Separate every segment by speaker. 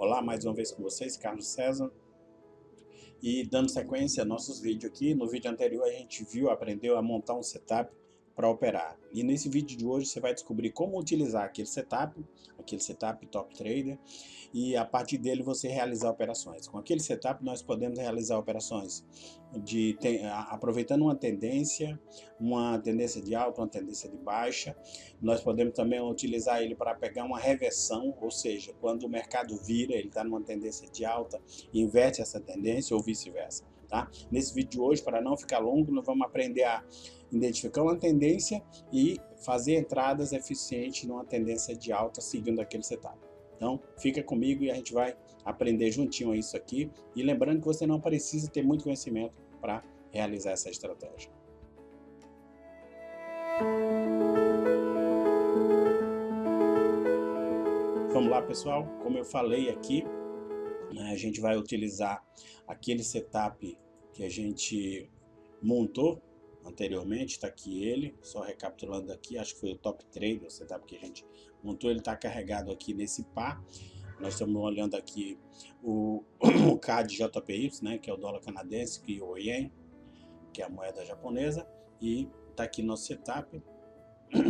Speaker 1: Olá, mais uma vez com vocês, Carlos César. E dando sequência a nossos vídeos aqui, no vídeo anterior a gente aprendeu a montar um setup para operar. E nesse vídeo de hoje você vai descobrir como utilizar aquele setup Top Trader, e a partir dele você realizar operações. Com aquele setup nós podemos realizar operações aproveitando uma tendência de alta, uma tendência de baixa. Nós podemos também utilizar ele para pegar uma reversão, ou seja, quando o mercado vira, ele está numa tendência de alta, inverte essa tendência ou vice-versa. Tá? Nesse vídeo de hoje, para não ficar longo, nós vamos aprender a identificar uma tendência e fazer entradas eficientes numa tendência de alta seguindo aquele setup. Então, fica comigo e a gente vai aprender juntinho isso aqui. E lembrando que você não precisa ter muito conhecimento para realizar essa estratégia. Vamos lá, pessoal. Como eu falei aqui, a gente vai utilizar aquele setup que a gente montou anteriormente. Está aqui ele, só recapitulando aqui, acho que foi o Top Trader, o setup que a gente montou. Ele está carregado aqui nesse par. Nós estamos olhando aqui o CAD JPY, né, que é o dólar canadense, e o Yen, que é a moeda japonesa, e está aqui nosso setup,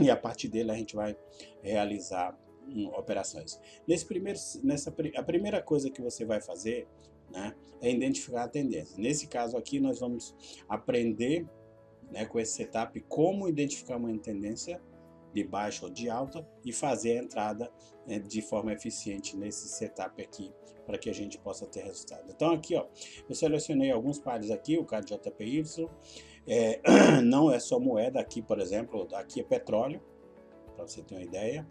Speaker 1: e a partir dele a gente vai realizar operações. A primeira coisa que você vai fazer, né, é identificar a tendência. Nesse caso aqui nós vamos aprender, né, com esse setup como identificar uma tendência de baixa ou de alta e fazer a entrada, né, de forma eficiente nesse setup aqui, para que a gente possa ter resultado. Então aqui, ó, eu selecionei alguns pares aqui, o CAD JPY, não é só moeda, aqui por exemplo, aqui é petróleo, para você ter uma ideia.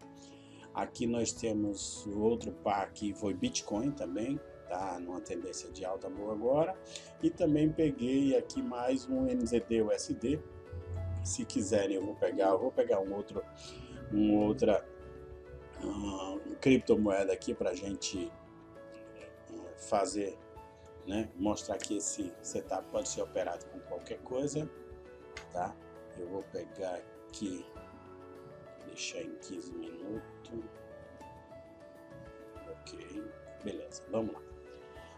Speaker 1: Aqui nós temos o outro par que foi Bitcoin também, tá numa tendência de alta boa agora. E também peguei aqui mais um NZD USD. Se quiserem eu vou pegar outra criptomoeda aqui para a gente fazer, né, mostrar que esse setup pode ser operado com qualquer coisa, tá? Eu vou pegar aqui, deixar em 15 minutos. Ok, beleza, vamos lá.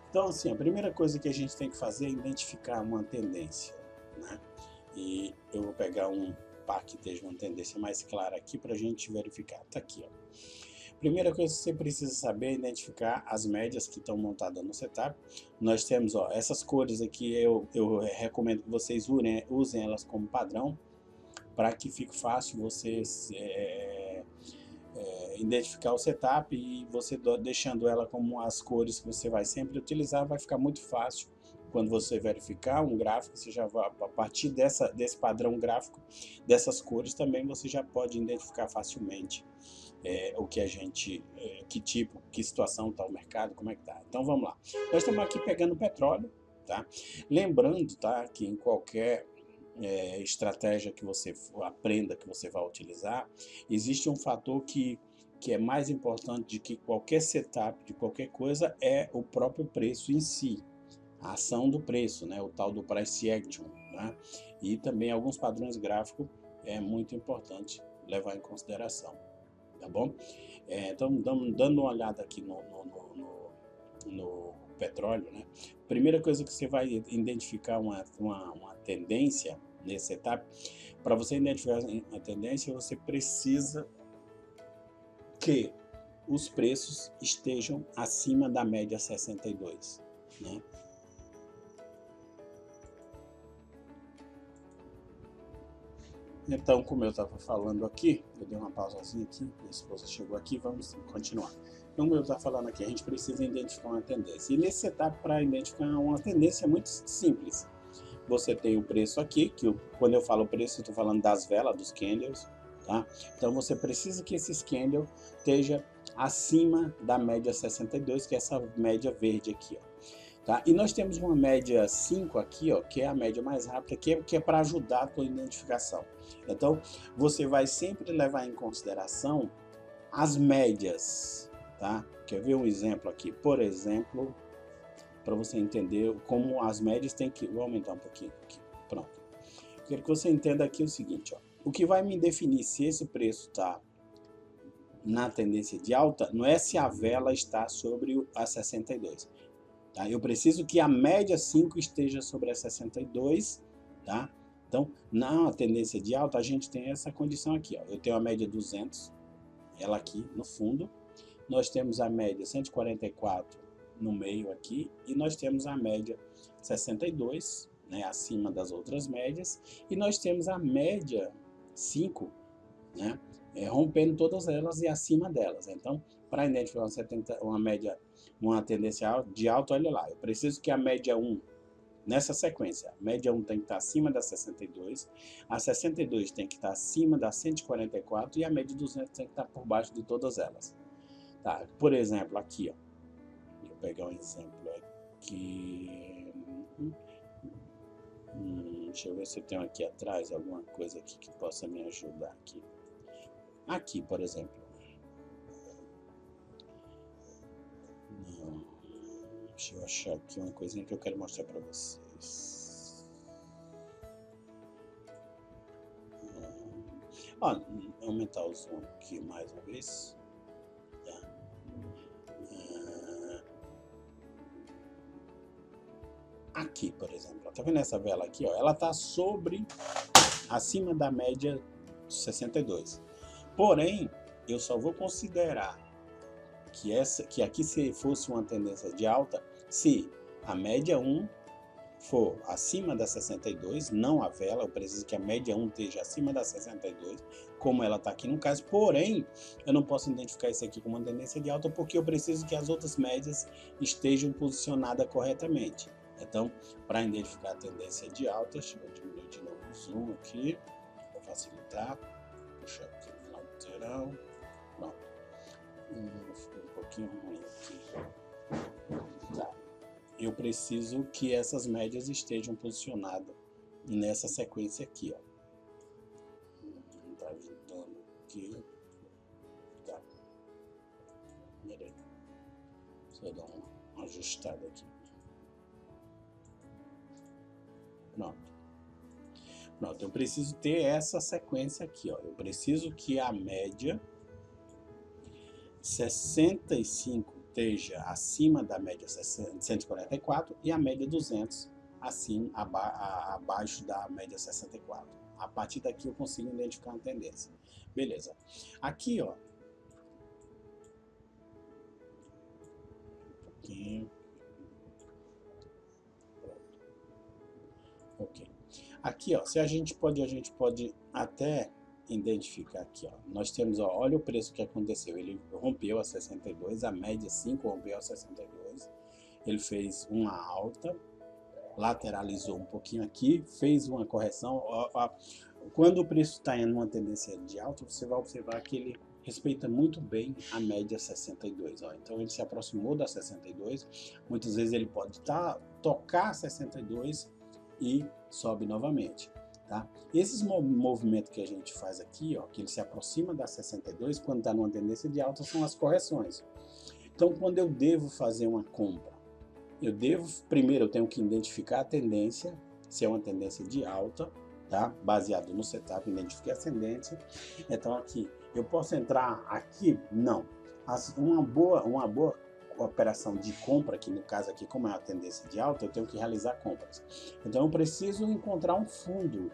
Speaker 1: Então, assim, a primeira coisa que a gente tem que fazer é identificar uma tendência, né? E eu vou pegar um par que esteja uma tendência mais clara aqui para a gente verificar. Tá aqui, ó. Primeira coisa que você precisa saber é identificar as médias que estão montadas no setup. Nós temos, ó, essas cores aqui, eu recomendo que vocês usem elas como padrão, para que fique fácil vocês identificar o setup, e você deixando ela como as cores que você vai sempre utilizar, vai ficar muito fácil. Quando você verificar um gráfico, você já vai, a partir desse padrão gráfico, dessas cores também, você já pode identificar facilmente o que a gente, que situação está o mercado, como é que tá. Então vamos lá. Nós estamos aqui pegando petróleo, tá? Lembrando, tá, que em qualquer estratégia que você aprenda, que você vai utilizar, existe um fator que é mais importante do que qualquer setup de qualquer coisa, é o próprio preço em si, a ação do preço, né, o tal do price action, né? E também alguns padrões gráficos é muito importante levar em consideração, tá bom? Então, dando uma olhada aqui no petróleo, né? Primeira coisa que você vai identificar uma tendência nesse setup. Para você identificar a tendência, você precisa que os preços estejam acima da média 62, né? Então, como eu estava falando aqui, eu dei uma pausazinha aqui, minha esposa chegou aqui, vamos continuar. Então, como eu estava falando aqui, a gente precisa identificar uma tendência. E nesse setup, para identificar uma tendência, é muito simples. Você tem o preço aqui, que quando eu falo preço, eu estou falando das velas, dos candles, tá? Então, você precisa que esse candle esteja acima da média 62, que é essa média verde aqui, ó. Tá? E nós temos uma média 5 aqui, ó, que é a média mais rápida, que é para ajudar a tua identificação. Então, você vai sempre levar em consideração as médias, tá? Quer ver um exemplo aqui? Por exemplo, para você entender como as médias tem que... Vou aumentar um pouquinho aqui, pronto. Quero que você entenda aqui o seguinte, ó. O que vai me definir se esse preço está na tendência de alta não é se a vela está sobre a 62. Tá? Eu preciso que a média 5 esteja sobre a 62, tá? Então, na tendência de alta, a gente tem essa condição aqui, ó. Eu tenho a média 200, ela aqui no fundo. Nós temos a média 144 no meio aqui. E nós temos a média 62, né, acima das outras médias. E nós temos a média 5, né, rompendo todas elas e acima delas. Então, para identificar uma média, uma tendência de alta, olha lá, eu preciso que a média 1, nessa sequência, a média 1 tem que estar acima da 62, a 62 tem que estar acima da 144 e a média 200 tem que estar por baixo de todas elas. Tá? Por exemplo, aqui, ó, deixa eu pegar um exemplo aqui. Deixa eu ver se eu tenho aqui atrás alguma coisa aqui que possa me ajudar aqui. Aqui, por exemplo. Não. Deixa eu achar aqui uma coisinha que eu quero mostrar para vocês. Ó, aumentar o zoom aqui mais uma vez. Tá. Aqui, por exemplo. Tá vendo essa vela aqui? Ó? Ela tá acima da média 62. Porém, eu só vou considerar que aqui se fosse uma tendência de alta se a média 1 for acima da 62, não a vela, eu preciso que a média 1 esteja acima da 62, como ela está aqui no caso, porém, eu não posso identificar isso aqui como uma tendência de alta porque eu preciso que as outras médias estejam posicionadas corretamente. Então, para identificar a tendência de alta, deixa eu diminuir de novo o zoom aqui, para facilitar, puxar aqui o lateral, pronto. Ficou um pouquinho ruim aqui. Tá. Eu preciso que essas médias estejam posicionadas nessa sequência aqui, ó. Tá ajudando aqui. Tá. Peraí. Deixa eu dar uma ajustada aqui. Pronto. Pronto, eu preciso ter essa sequência aqui, ó. Eu preciso que a média 65 esteja acima da média 144 e a média 200 assim, abaixo da média 64. A partir daqui eu consigo identificar uma tendência. Beleza. Aqui, ó. Um pouquinho. Ok. Aqui, ó, se a gente pode até identificar aqui, ó. Nós temos, ó, olha o preço que aconteceu. Ele rompeu a 62, a média 5 rompeu a 62. Ele fez uma alta, lateralizou um pouquinho aqui, fez uma correção. Ó, quando o preço está em uma tendência de alta, você vai observar que ele respeita muito bem a média 62. Ó. Então ele se aproximou da 62. Muitas vezes ele pode tocar 62 e sobe novamente. Tá? Esses movimentos que a gente faz aqui, ó, que ele se aproxima da 62, quando está numa tendência de alta, são as correções. Então, quando eu devo fazer uma compra, primeiro eu tenho que identificar a tendência, se é uma tendência de alta, tá? Baseado no setup, identifiquei a tendência. Então, aqui, eu posso entrar aqui? Não. Uma boa operação de compra, que no caso aqui, como é uma tendência de alta, eu tenho que realizar compras. Então eu preciso encontrar um fundo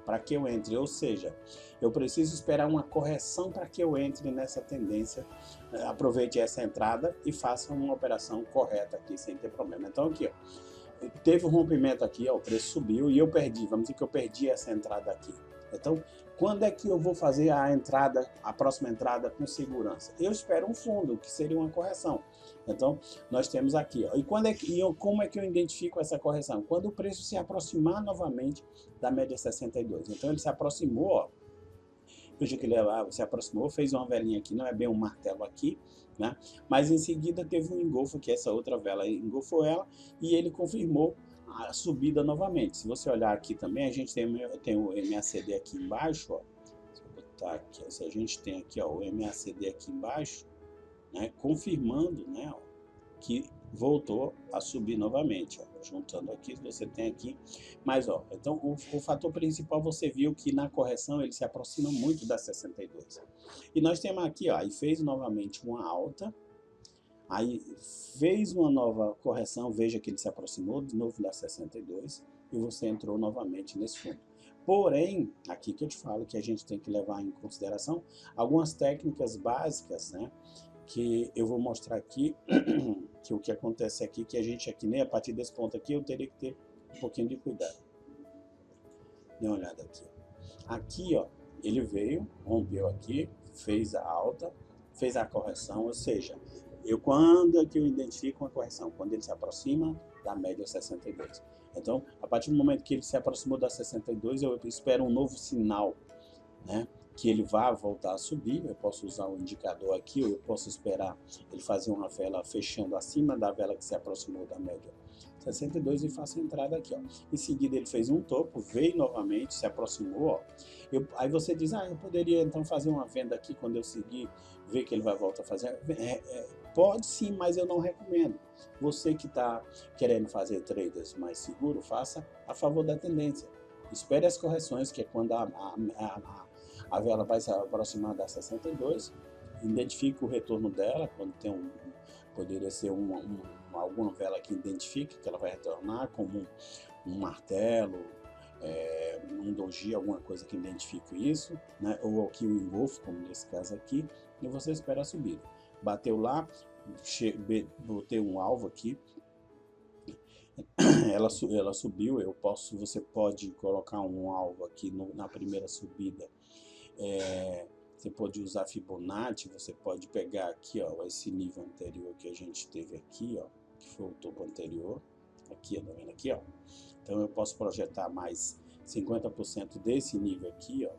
Speaker 1: para que eu entre, ou seja, eu preciso esperar uma correção para que eu entre nessa tendência, aproveite essa entrada e faça uma operação correta aqui sem ter problema. Então aqui, ó, teve um rompimento aqui, ó, o preço subiu e eu perdi, vamos dizer que eu perdi essa entrada aqui. Então, quando é que eu vou fazer a próxima entrada com segurança? Eu espero um fundo, que seria uma correção. Então, nós temos aqui, ó. E como é que eu identifico essa correção? Quando o preço se aproximar novamente da média 62. Então, ele se aproximou, ó. Veja que ele se aproximou, fez uma velinha aqui, não é bem um martelo aqui, né? Mas em seguida teve um engolfo, que essa outra vela engolfou ela, e ele confirmou a subida novamente. Se você olhar aqui também, a gente tem o MACD aqui embaixo, ó. Se eu botar aqui, se a gente tem aqui, ó, o MACD aqui embaixo, né, confirmando, né, ó, que voltou a subir novamente, ó. Juntando aqui, você tem aqui, mas ó, então o fator principal você viu que na correção ele se aproxima muito da 62. E nós temos aqui, ó, aí fez novamente uma alta, aí fez uma nova correção, veja que ele se aproximou de novo da 62 e você entrou novamente nesse fundo. Porém, aqui que eu te falo que a gente tem que levar em consideração algumas técnicas básicas, né? Que eu vou mostrar aqui, que o que acontece aqui, que a gente aqui, nem a partir desse ponto aqui, eu teria que ter um pouquinho de cuidado. Dê uma olhada aqui. Aqui, ó, ele veio, rompeu aqui, fez a alta, fez a correção, ou seja, quando é que eu identifico uma correção? Quando ele se aproxima da média 62. Então, a partir do momento que ele se aproximou da 62, eu espero um novo sinal, né? Que ele vá voltar a subir. Eu posso usar um indicador aqui, ou eu posso esperar ele fazer uma vela fechando acima da vela que se aproximou da média 62 e faço a entrada aqui, ó. Em seguida ele fez um topo, veio novamente, se aproximou, ó. Aí você diz, eu poderia então fazer uma venda aqui quando eu seguir, ver que ele vai voltar a fazer. Pode sim, mas eu não recomendo. Você que está querendo fazer traders mais seguro, faça a favor da tendência. Espere as correções, que é quando a vela vai se aproximar da 62, identifique o retorno dela, quando tem poderia ser alguma vela que identifique que ela vai retornar, como um martelo, um doji, alguma coisa que identifique isso, né? Ou aqui o engolfo, como nesse caso aqui, e você espera a subida. Bateu lá, botei um alvo aqui, ela subiu, você pode colocar um alvo aqui na primeira subida. Você pode usar Fibonacci, você pode pegar aqui, ó, esse nível anterior que a gente teve aqui, ó, que foi o topo anterior, aqui, tá vendo aqui, ó. Então eu posso projetar mais 50% desse nível aqui, ó.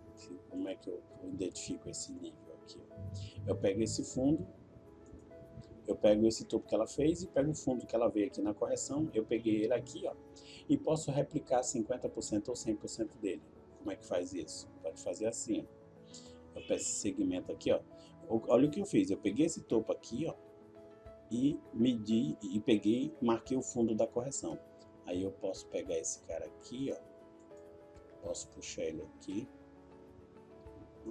Speaker 1: Como é que eu identifico esse nível aqui? Ó? Eu pego esse fundo, eu pego esse topo que ela fez e pego o fundo que ela veio aqui na correção, eu peguei ele aqui, ó, e posso replicar 50% ou 100% dele. Como é que faz isso? Pode fazer assim, ó. Eu peço esse segmento aqui, ó. Olha o que eu fiz. Eu peguei esse topo aqui, ó, e medi e peguei, marquei o fundo da correção. Aí eu posso pegar esse cara aqui, ó. Posso puxar ele aqui.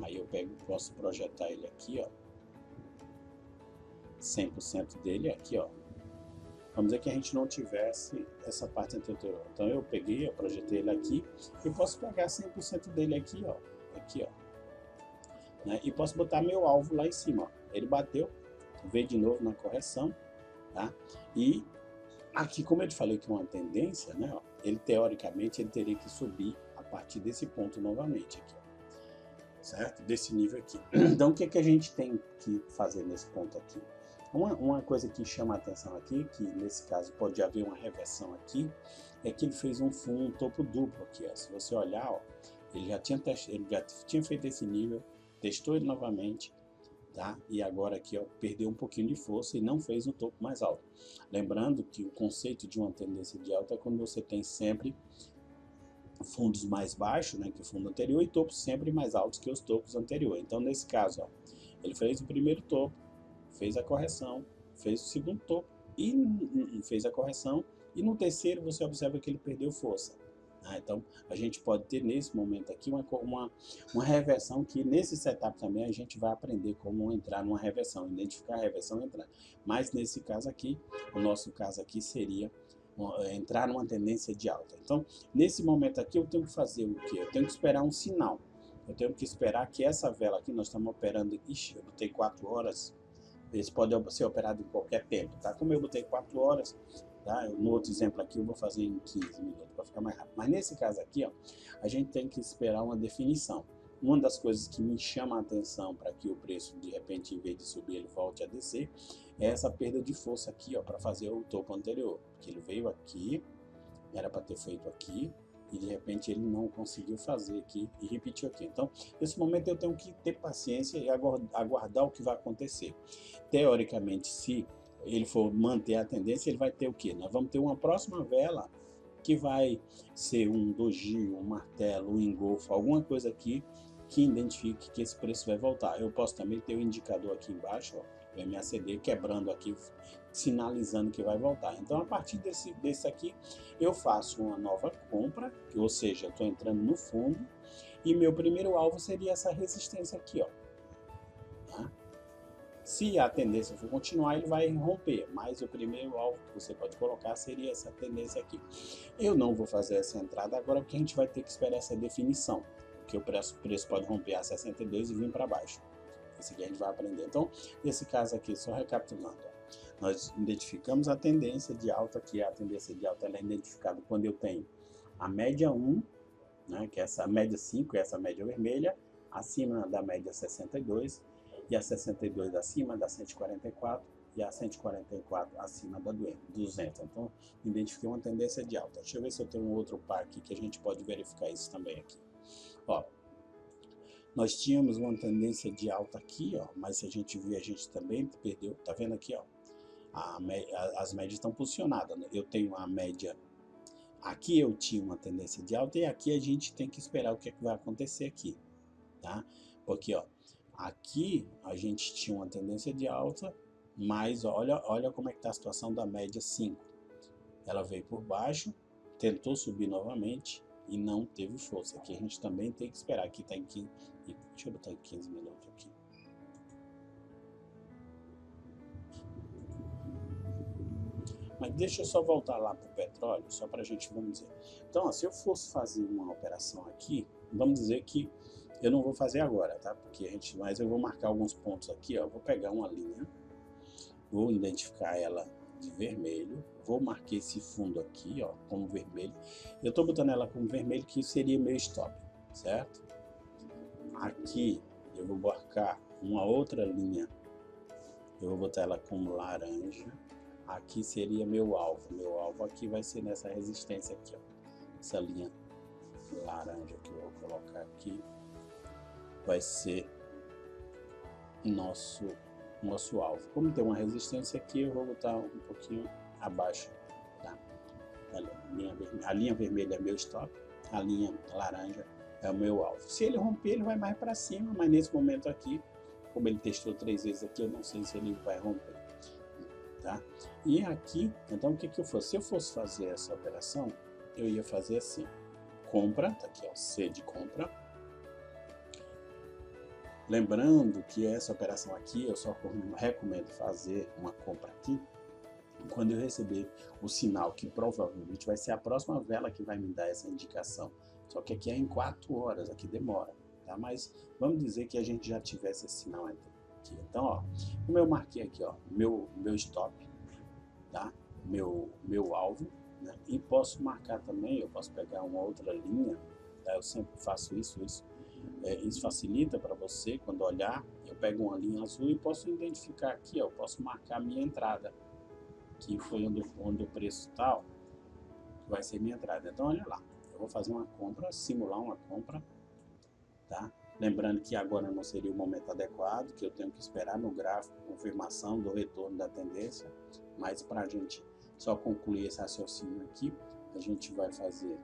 Speaker 1: Aí eu posso projetar ele aqui, ó. 100% dele aqui, ó. Vamos dizer que a gente não tivesse essa parte anterior. Então eu peguei, eu projetei ele aqui e posso pegar 100% dele aqui, ó. Aqui, ó. Né? E posso botar meu alvo lá em cima, ó. Ele bateu, veio de novo na correção, tá? E aqui, como eu te falei que é uma tendência, né? Ó, ele teoricamente ele teria que subir a partir desse ponto novamente aqui, ó, certo? Desse nível aqui. Então o que que a gente tem que fazer nesse ponto aqui? Uma coisa que chama a atenção aqui, que nesse caso pode haver uma reversão aqui, é que ele fez um topo duplo aqui, ó. Se você olhar, ó, ele já tinha feito esse nível, testou ele novamente, tá? E agora aqui, ó, perdeu um pouquinho de força e não fez um topo mais alto. Lembrando que o conceito de uma tendência de alta é quando você tem sempre fundos mais baixos, né, que o fundo anterior, e topos sempre mais altos que os topos anteriores. Então, nesse caso, ó, ele fez o primeiro topo, fez a correção, fez o segundo topo e fez a correção, e no terceiro você observa que ele perdeu força. Então, a gente pode ter nesse momento aqui uma reversão, que nesse setup também a gente vai aprender como entrar numa reversão, identificar a reversão e entrar. Mas nesse caso aqui, o nosso caso aqui seria entrar numa tendência de alta. Então, nesse momento aqui eu tenho que fazer o quê? Eu tenho que esperar um sinal. Eu tenho que esperar que essa vela aqui, nós estamos operando, eu botei 4 horas, esse pode ser operado em qualquer tempo, tá? Como eu botei 4 horas, tá? No outro exemplo aqui eu vou fazer em 15 minutos para ficar mais rápido. Mas nesse caso aqui, ó, a gente tem que esperar uma definição. Uma das coisas que me chama a atenção para que o preço, de repente, em vez de subir, ele volte a descer, é essa perda de força aqui, ó, para fazer o topo anterior. Porque ele veio aqui, era para ter feito aqui, e de repente ele não conseguiu fazer aqui e repetiu aqui. Então, nesse momento eu tenho que ter paciência e aguardar o que vai acontecer. Teoricamente, se ele for manter a tendência, ele vai ter o quê? Nós vamos ter uma próxima vela que vai ser um doji, um martelo, um engolfo, alguma coisa aqui que identifique que esse preço vai voltar. Eu posso também ter o indicador aqui embaixo, ó, o MACD quebrando aqui, sinalizando que vai voltar. Então, a partir desse aqui, eu faço uma nova compra, ou seja, eu estou entrando no fundo, e meu primeiro alvo seria essa resistência aqui, ó. Tá? Se a tendência for continuar, ele vai romper, mas o primeiro alvo que você pode colocar seria essa tendência aqui. Eu não vou fazer essa entrada agora, porque a gente vai ter que esperar essa definição, porque o preço pode romper a 62 e vir para baixo. Esse aqui a gente vai aprender. Então, nesse caso aqui, só recapitulando, ó, nós identificamos a tendência de alta, que a tendência de alta ela é identificada quando eu tenho a média 1, né, que é essa média 5, essa média vermelha, acima da média 62, e a 62 acima da 144 e a 144 acima da 200. Então, identifiquei uma tendência de alta. Deixa eu ver se eu tenho um outro par aqui que a gente pode verificar isso também aqui. Ó, nós tínhamos uma tendência de alta aqui, ó, mas se a gente viu, a gente também perdeu. Tá vendo aqui, ó? As médias estão posicionadas, né? Eu tenho a média. Aqui eu tinha uma tendência de alta e aqui a gente tem que esperar o que é que vai acontecer aqui, tá? Porque, ó, aqui a gente tinha uma tendência de alta, mas olha como é que está a situação da média 5. Ela veio por baixo, tentou subir novamente e não teve força. Aqui a gente também tem que esperar. Aqui está em 15, deixa eu botar em 15 minutos aqui. Mas deixa eu só voltar lá para o petróleo, só para a gente, vamos dizer. Então, ó, se eu fosse fazer uma operação aqui, vamos dizer que eu não vou fazer agora, tá? Porque mas eu vou marcar alguns pontos aqui, ó. Vou pegar uma linha, vou identificar ela de vermelho, vou marcar esse fundo aqui, ó, como vermelho. Eu tô botando ela como vermelho, que seria meu stop, certo? Aqui eu vou marcar uma outra linha, eu vou botar ela como laranja. Aqui seria meu alvo. Meu alvo aqui vai ser nessa resistência aqui, ó. Essa linha laranja que eu vou colocar aqui vai ser nosso alvo. Como tem uma resistência aqui, eu vou botar um pouquinho abaixo, tá? A linha vermelha é meu stop, a linha laranja é o meu alvo. Se ele romper, ele vai mais para cima, mas nesse momento aqui, como ele testou 3 vezes aqui, eu não sei se ele vai romper, tá? E aqui, então o que eu fosse? Se eu fosse fazer essa operação, eu ia fazer assim, compra, tá aqui, ó, C de compra. Lembrando que essa operação aqui, eu só recomendo fazer uma compra aqui quando eu receber o sinal, que provavelmente vai ser a próxima vela que vai me dar essa indicação. Só que aqui é em 4 horas, aqui demora, tá? Mas vamos dizer que a gente já tivesse esse sinal aqui. Então, ó, como eu marquei aqui, ó, meu stop, tá? Meu alvo, né? E posso marcar também, eu posso pegar uma outra linha, tá? Eu sempre faço isso facilita para você, quando olhar, eu pego uma linha azul e posso identificar aqui, ó, eu posso marcar a minha entrada, que foi onde o preço tal, vai ser minha entrada. Então, olha lá, eu vou fazer uma compra, simular uma compra, tá? Lembrando que agora não seria o momento adequado, que eu tenho que esperar no gráfico confirmação do retorno da tendência, mas para a gente só concluir esse raciocínio aqui, a gente vai fazer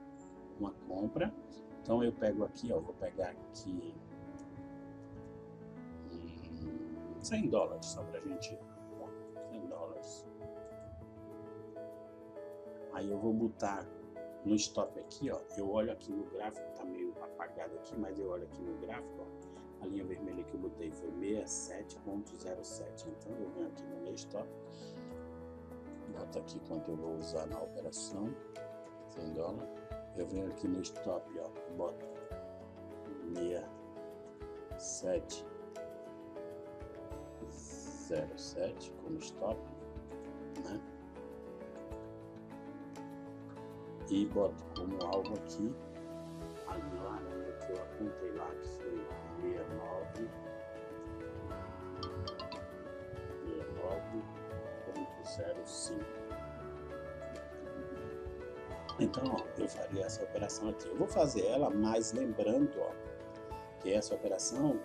Speaker 1: uma compra. Então eu pego aqui, ó, vou pegar aqui $100 só pra gente, ó, $100. Aí eu vou botar no stop aqui, ó, eu olho aqui no gráfico, tá meio apagado aqui, mas eu olho aqui no gráfico, ó, a linha vermelha que eu botei foi 67.07, então eu venho aqui no meu stop, boto aqui quanto eu vou usar na operação, $100. Eu venho aqui no stop, ó, boto 6707 como stop, né? E boto como alvo aqui a linha laranja que eu apontei lá, que foi 69.05. Então, ó, eu faria essa operação aqui. Eu vou fazer ela, mas lembrando, ó, que essa operação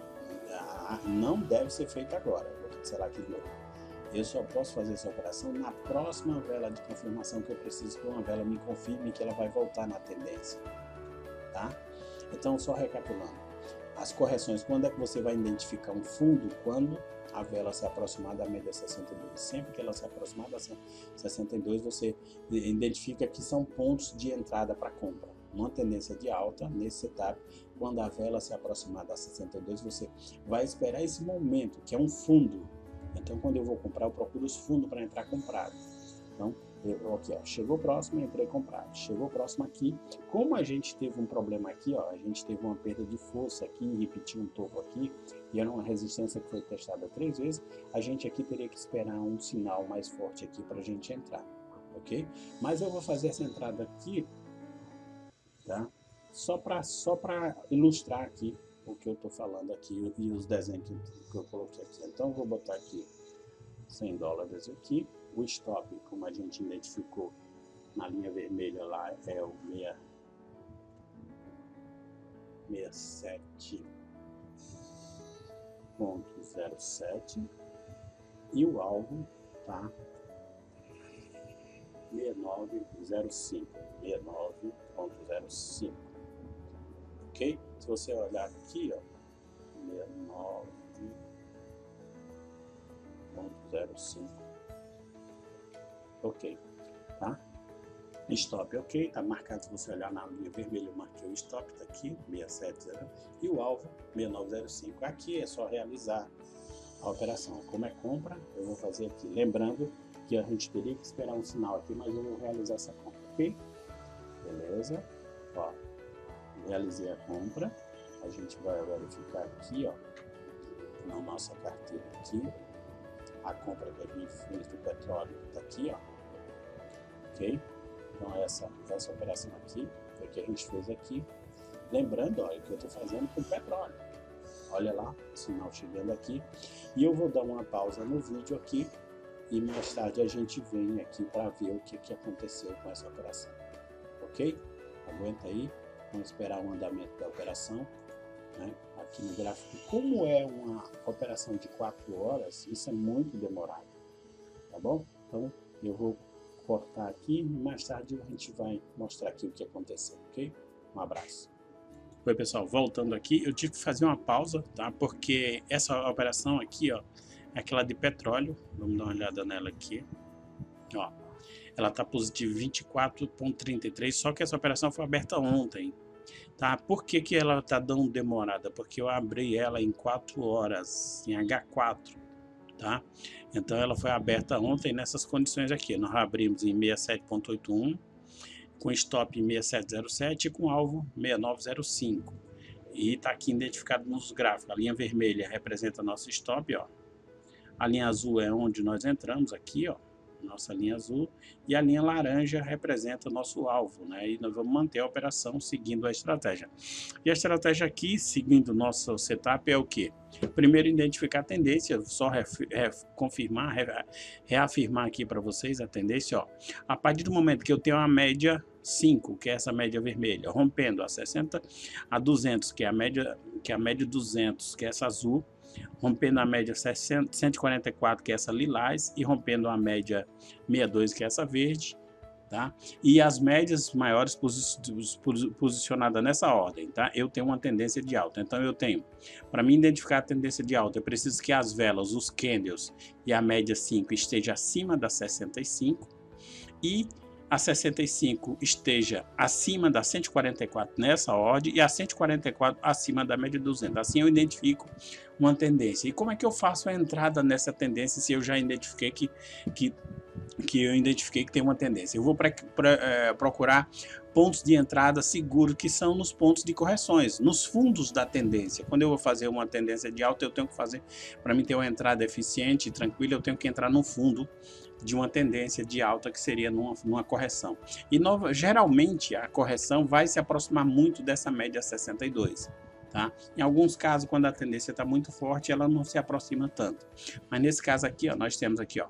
Speaker 1: não deve ser feita agora. Vou cancelar aqui de novo. Eu só posso fazer essa operação na próxima vela de confirmação, que eu preciso que uma vela me confirme que ela vai voltar na tendência, tá? Então, só recapitulando. As correções, quando é que você vai identificar um fundo? Quando a vela se aproximar da média 62. Sempre que ela se aproximar da 62, você identifica que são pontos de entrada para compra. Uma tendência de alta nesse setup, quando a vela se aproximar da 62, você vai esperar esse momento, que é um fundo. Então, quando eu vou comprar, eu procuro os fundos para entrar comprado. Então, aqui, ó, chegou próximo, entrei comprado. Chegou próximo aqui. Como a gente teve um problema aqui, ó, a gente teve uma perda de força aqui, repetiu um topo aqui, e era uma resistência que foi testada 3 vezes, a gente aqui teria que esperar um sinal mais forte aqui para a gente entrar, ok? Mas eu vou fazer essa entrada aqui, tá? Só para ilustrar aqui o que eu estou falando aqui e os desenhos que eu coloquei aqui. Então, eu vou botar aqui $100 aqui. O stop, como a gente identificou na linha vermelha lá, é o 67.07 e o alvo tá 69.05, 69.05, ok? Se você olhar aqui, ó, 69.05, ok, tá? Stop, ok, tá marcado. Se você olhar na linha vermelha, eu marquei o stop, tá aqui, 670, e o alvo 6905. Aqui é só realizar a operação. Como é compra, eu vou fazer aqui. Lembrando que a gente teria que esperar um sinal aqui, mas eu vou realizar essa compra, ok? Beleza? Ó, realizei a compra. A gente vai verificar aqui, ó, na nossa carteira aqui, a compra que a gente fez do petróleo tá aqui, ó, ok? Então essa operação aqui foi que a gente fez aqui. Lembrando, olha, que eu estou fazendo com petróleo. Olha lá, o sinal chegando aqui. E eu vou dar uma pausa no vídeo aqui e mais tarde a gente vem aqui para ver o que aconteceu com essa operação. Ok? Aguenta aí, vamos esperar o andamento da operação, né? Aqui no gráfico, como é uma operação de 4 horas, isso é muito demorado, tá bom? Então eu vou cortar aqui e mais tarde a gente vai mostrar aqui o que aconteceu, ok? Um abraço. Oi pessoal, voltando aqui, eu tive que fazer uma pausa, tá? Porque essa operação aqui, ó, é aquela de petróleo. Vamos dar uma olhada nela aqui, ó. Ela tá positiva 24.33, só que essa operação foi aberta ontem, tá? Por que que ela tá dando demorada? Porque eu abri ela em 4 horas, em H4, tá? Então ela foi aberta ontem nessas condições aqui. Nós abrimos em 67.81, com stop em 6707 e com alvo 6905. E está aqui identificado nos gráficos. A linha vermelha representa nosso stop, ó. A linha azul é onde nós entramos aqui, ó, nossa linha azul, e a linha laranja representa nosso alvo, né? E nós vamos manter a operação seguindo a estratégia. E a estratégia aqui, seguindo o nosso setup, é o que? Primeiro, identificar a tendência, só confirmar, reafirmar aqui para vocês a tendência, ó. A partir do momento que eu tenho a média 5, que é essa média vermelha, rompendo a 60, a 200, que é a média 200, que é essa azul, rompendo a média 144, que é essa lilás, e rompendo a média 62, que é essa verde, tá? E as médias maiores posicionadas nessa ordem, tá? Eu tenho uma tendência de alta. Então eu tenho, para mim identificar a tendência de alta, eu preciso que as velas, os candles e a média 5 esteja acima da 65 e a 65 esteja acima da 144 nessa ordem e a 144 acima da média 200. Assim eu identifico uma tendência. E como é que eu faço a entrada nessa tendência se eu já identifiquei que tem uma tendência? Eu vou procurar pontos de entrada seguros, que são nos pontos de correções, nos fundos da tendência. Quando eu vou fazer uma tendência de alta, eu tenho que fazer, para mim ter uma entrada eficiente e tranquila, eu tenho que entrar no fundo de uma tendência de alta, que seria numa correção. E geralmente a correção vai se aproximar muito dessa média 62. Tá? Em alguns casos, quando a tendência está muito forte, ela não se aproxima tanto. Mas nesse caso aqui, ó, nós temos aqui, ó,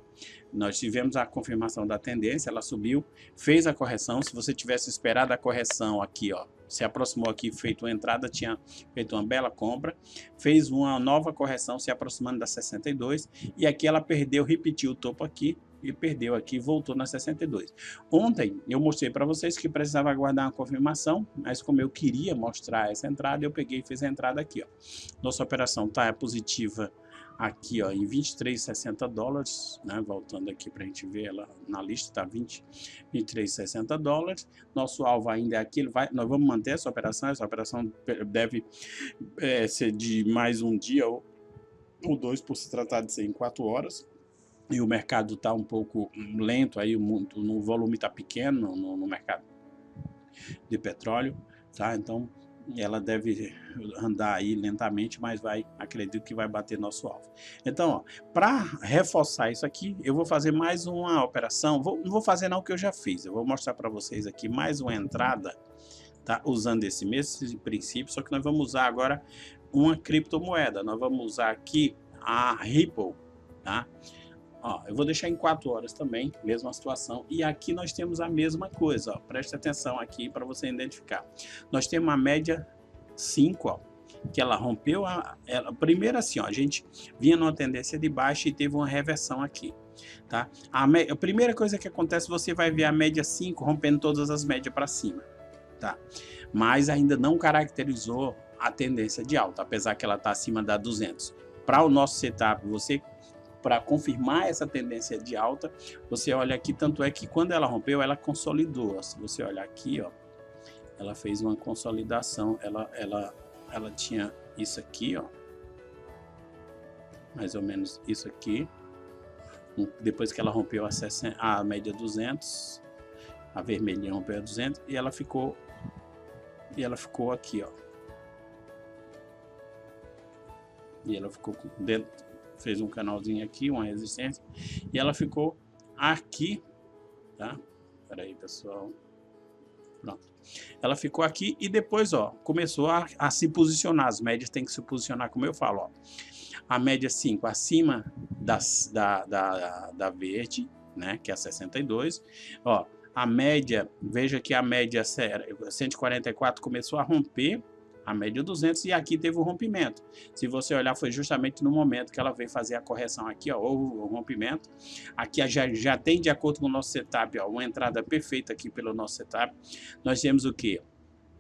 Speaker 1: nós tivemos a confirmação da tendência, ela subiu, fez a correção. Se você tivesse esperado a correção aqui, ó, se aproximou aqui, feito uma entrada, tinha feito uma bela compra, fez uma nova correção se aproximando da 62 e aqui ela perdeu, repetiu o topo aqui e perdeu aqui, voltou na 62. Ontem eu mostrei para vocês que precisava aguardar uma confirmação, mas como eu queria mostrar essa entrada, eu peguei e fiz a entrada aqui, ó. Nossa operação está positiva aqui, ó, em 23,60 dólares, né? Voltando aqui para a gente ver ela na lista, tá 23,60 dólares. Nosso alvo ainda é aqui, nós vamos manter essa operação deve ser de mais um dia ou dois, por se tratar de ser em 4 horas. E o mercado está um pouco lento, aí o volume está pequeno no mercado de petróleo, tá? Então ela deve andar aí lentamente, mas acredito que vai bater nosso alvo. Então, para reforçar isso aqui, eu vou fazer mais uma operação. Não vou fazer não o que eu já fiz, eu vou mostrar para vocês aqui mais uma entrada, tá? Usando esse mesmo princípio, só que nós vamos usar agora uma criptomoeda. Nós vamos usar aqui a Ripple, tá? Ó, eu vou deixar em 4 horas também, mesma situação. E aqui nós temos a mesma coisa, ó. Preste atenção aqui para você identificar. Nós temos uma média 5, ó, que ela rompeu. Primeiro assim, ó, a gente vinha numa tendência de baixa e teve uma reversão aqui, tá? A primeira coisa que acontece, você vai ver a média 5 rompendo todas as médias para cima, tá? Mas ainda não caracterizou a tendência de alta, apesar que ela está acima da 200. Para o nosso setup, para confirmar essa tendência de alta, você olha aqui, tanto é que quando ela rompeu, ela consolidou. Se você olhar aqui, ó, ela fez uma consolidação, ela tinha isso aqui, ó, mais ou menos isso aqui. Depois que ela rompeu a média 200, a vermelhinha rompeu a 200 e ela ficou aqui, ó. E ela ficou dentro, fez um canalzinho aqui, uma resistência, e ela ficou aqui, tá? Espera aí, pessoal. Pronto. Ela ficou aqui e depois, ó, começou a se posicionar. As médias têm que se posicionar, como eu falo, ó. A média 5 acima da verde, né, que é a 62. Ó, a média, veja que a média 144 começou a romper a média 200 e aqui teve o rompimento. Se você olhar, foi justamente no momento que ela veio fazer a correção aqui, ó, houve o rompimento. Aqui já tem, de acordo com o nosso setup, ó, uma entrada perfeita aqui pelo nosso setup. Nós temos o que?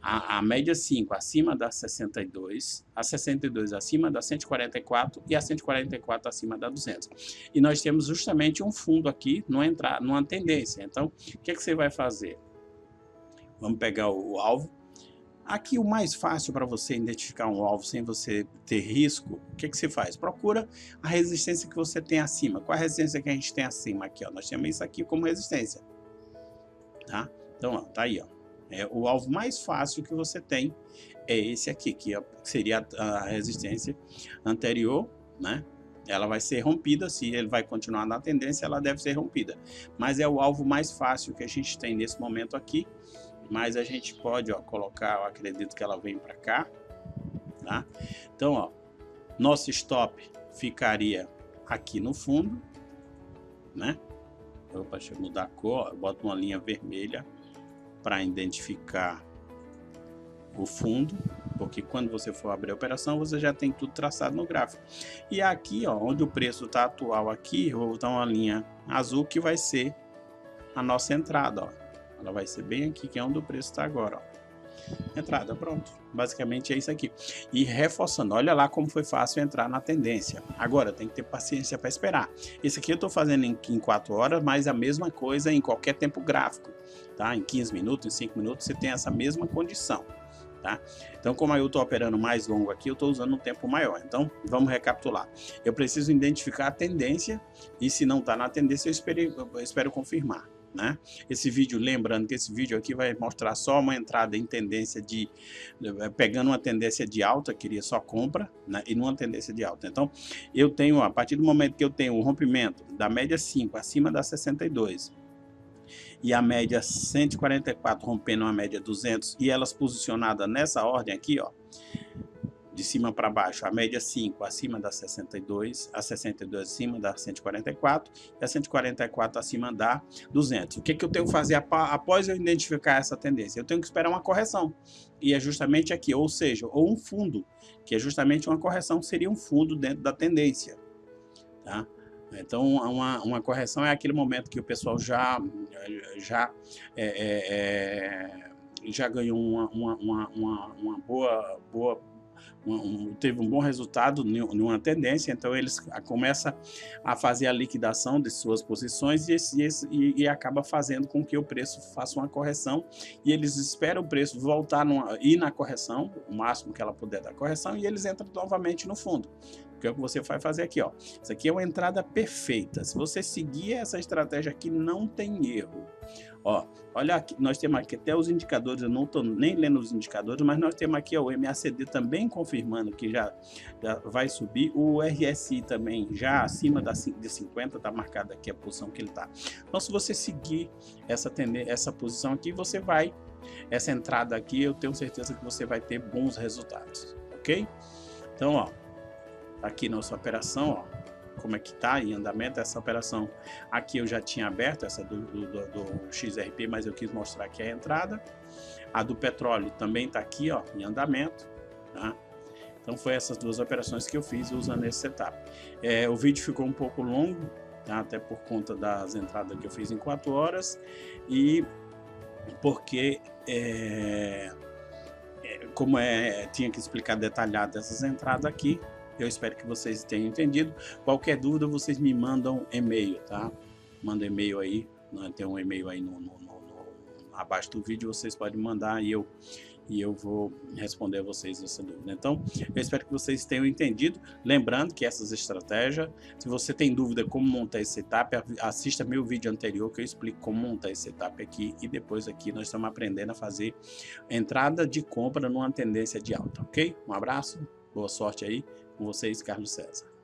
Speaker 1: A média 5 acima da 62, a 62 acima da 144 e a 144 acima da 200. E nós temos justamente um fundo aqui numa tendência. Então, o que você vai fazer? Vamos pegar o alvo. Aqui o mais fácil para você identificar um alvo sem você ter risco, o que você faz? Procura a resistência que você tem acima. Qual a resistência que a gente tem acima? Aqui, ó, nós temos isso aqui como resistência, tá? Então, ó, tá aí, ó. O alvo mais fácil que você tem é esse aqui, que seria a resistência anterior, né? Ela vai ser rompida, se ele vai continuar na tendência, ela deve ser rompida. Mas é o alvo mais fácil que a gente tem nesse momento aqui. Mas a gente pode, ó, colocar, eu acredito que ela vem para cá, tá? Então, ó, nosso stop ficaria aqui no fundo, né? Opa, deixa eu mudar a cor, eu boto uma linha vermelha para identificar o fundo, porque quando você for abrir a operação, você já tem tudo traçado no gráfico. E aqui, ó, onde o preço está atual aqui, eu vou botar uma linha azul que vai ser a nossa entrada, ó. Ela vai ser bem aqui, que é onde o preço está agora, ó. Entrada, pronto. Basicamente é isso aqui. E reforçando, olha lá como foi fácil entrar na tendência. Agora, tem que ter paciência para esperar. Esse aqui eu estou fazendo em 4 horas, mas a mesma coisa em qualquer tempo gráfico, tá? Em 15 minutos, em 5 minutos, você tem essa mesma condição, tá? Então, como eu estou operando mais longo aqui, eu estou usando um tempo maior. Então, vamos recapitular. Eu preciso identificar a tendência e se não está na tendência, eu espero confirmar, né? Esse vídeo, lembrando que esse vídeo aqui vai mostrar só uma entrada em tendência pegando uma tendência de alta, queria só compra, né? E numa tendência de alta. Então, eu tenho, a partir do momento que eu tenho o rompimento da média 5 acima da 62 e a média 144 rompendo a média 200 e elas posicionadas nessa ordem aqui, ó, de cima para baixo, a média 5 acima da 62, a 62 acima da 144 e a 144 acima da 200. O que eu tenho que fazer após eu identificar essa tendência? Eu tenho que esperar uma correção, e é justamente aqui, ou seja, ou um fundo, que é justamente uma correção, seria um fundo dentro da tendência, tá? Então, uma correção é aquele momento que o pessoal já é, já ganhou uma boa teve um bom resultado em uma tendência, então eles começam a fazer a liquidação de suas posições e acaba fazendo com que o preço faça uma correção, e eles esperam o preço voltar, ir na correção, o máximo que ela puder da correção, e eles entram novamente no fundo. Que é o que você vai fazer aqui, ó. Isso aqui é uma entrada perfeita. Se você seguir essa estratégia aqui, não tem erro. Ó, olha aqui, nós temos aqui até os indicadores, eu não estou nem lendo os indicadores, mas nós temos aqui ó, o MACD também confirmando que já vai subir, o RSI também já acima de 50, está marcado aqui a posição que ele está. Então, se você seguir essa posição aqui, você vai, essa entrada aqui, eu tenho certeza que você vai ter bons resultados, ok? Então, ó, aqui nossa operação, ó, como é que está em andamento essa operação. Aqui eu já tinha aberto essa do XRP, mas eu quis mostrar aqui a entrada. A do petróleo também está aqui, ó, em andamento, tá? Então foi essas duas operações que eu fiz usando esse setup. O vídeo ficou um pouco longo, tá? Até por conta das entradas que eu fiz em 4 horas e porque como tinha que explicar detalhado essas entradas aqui. Eu espero que vocês tenham entendido. Qualquer dúvida, vocês me mandam e-mail, tá? Manda e-mail aí, tem um e-mail aí abaixo do vídeo, vocês podem mandar e eu vou responder a vocês essa dúvida. Então, eu espero que vocês tenham entendido. Lembrando que essas estratégias, se você tem dúvida como montar esse setup, assista meu vídeo anterior que eu explico como montar esse setup aqui, e depois aqui nós estamos aprendendo a fazer entrada de compra numa tendência de alta, ok? Um abraço, boa sorte aí com vocês, Carlos César.